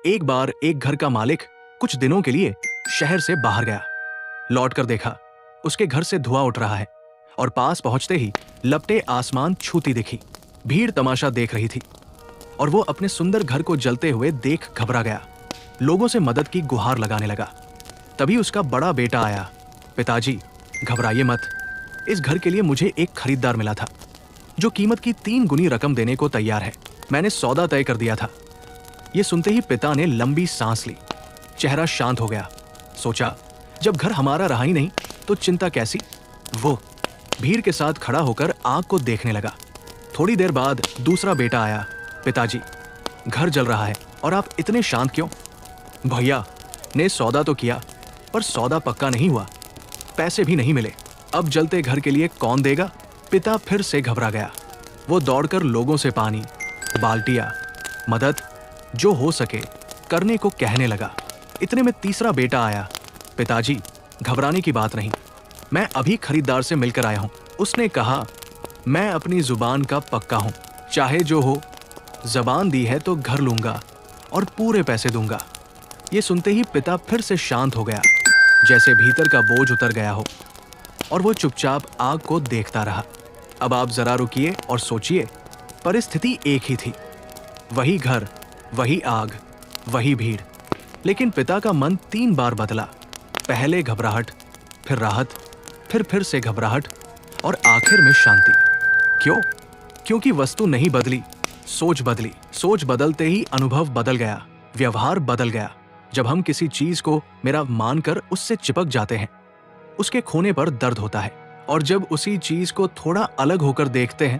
एक बार एक घर का मालिक कुछ दिनों के लिए शहर से बाहर गया। लौट कर देखा, उसके घर से धुआं उठ रहा है और पास पहुंचते ही लपटे आसमान छूती दिखी। भीड़ तमाशा देख रही थी और वो अपने सुंदर घर को जलते हुए देख घबरा गया। लोगों से मदद की गुहार लगाने लगा। तभी उसका बड़ा बेटा आया। पिताजी, घबराइए मत, इस घर के लिए मुझे एक खरीदार मिला था जो कीमत की 3 गुनी रकम देने को तैयार है। मैंने सौदा तय कर दिया था। ये सुनते ही पिता ने लंबी सांस ली। चेहरा शांत हो गया। सोचा, जब घर हमारा रहा ही नहीं तो चिंता कैसी। वो भीड़ के साथ खड़ा होकर आग को देखने लगा। थोड़ी देर बाद दूसरा बेटा आया। पिताजी, घर जल रहा है और आप इतने शांत क्यों? भैया ने सौदा तो किया पर सौदा पक्का नहीं हुआ, पैसे भी नहीं मिले। अब जलते घर के लिए कौन देगा? पिता फिर से घबरा गया। वो दौड़कर लोगों से पानी, बाल्टियां, मदद जो हो सके करने को कहने लगा। इतने में तीसरा बेटा आया। पिताजी, घबराने की बात नहीं, मैं अभी खरीदार से मिलकर आया हूं। उसने कहा, मैं अपनी जुबान का पक्का हूं, चाहे जो हो, जबान दी है तो घर लूंगा और पूरे पैसे दूंगा। ये सुनते ही पिता फिर से शांत हो गया, जैसे भीतर का बोझ उतर गया हो, और वो चुपचाप आग को देखता रहा। अब आप जरा रुकिए और सोचिए, परिस्थिति एक ही थी, वही घर, वही आग, वही भीड़, लेकिन पिता का मन 3 बार बदला। पहले घबराहट, फिर राहत, फिर से घबराहट और आखिर में शांति। क्यों? क्योंकि वस्तु नहीं बदली, सोच बदली। सोच बदलते ही अनुभव बदल गया, व्यवहार बदल गया। जब हम किसी चीज को मेरा मानकर उससे चिपक जाते हैं, उसके खोने पर दर्द होता है, और जब उसी चीज को थोड़ा अलग होकर देखते हैं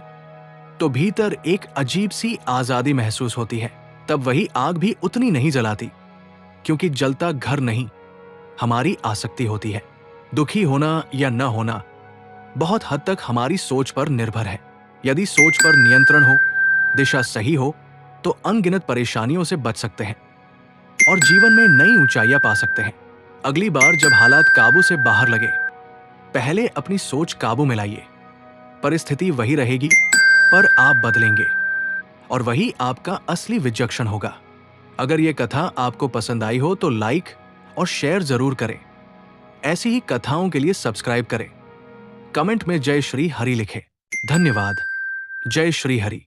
तो भीतर एक अजीब सी आजादी महसूस होती है। तब वही आग भी उतनी नहीं जलाती, क्योंकि जलता घर नहीं, हमारी आसक्ति होती है। दुखी होना या न होना बहुत हद तक हमारी सोच पर निर्भर है। यदि सोच पर नियंत्रण हो, दिशा सही हो, तो अनगिनत परेशानियों से बच सकते हैं और जीवन में नई ऊंचाइयां पा सकते हैं। अगली बार जब हालात काबू से बाहर लगे, पहले अपनी सोच काबू में लाइए। परिस्थिति वही रहेगी, पर आप बदलेंगे, और वही आपका असली विचक्षण होगा। अगर ये कथा आपको पसंद आई हो तो लाइक और शेयर जरूर करें। ऐसी ही कथाओं के लिए सब्सक्राइब करें। कमेंट में जय श्री हरि लिखें। धन्यवाद। जय श्री हरि।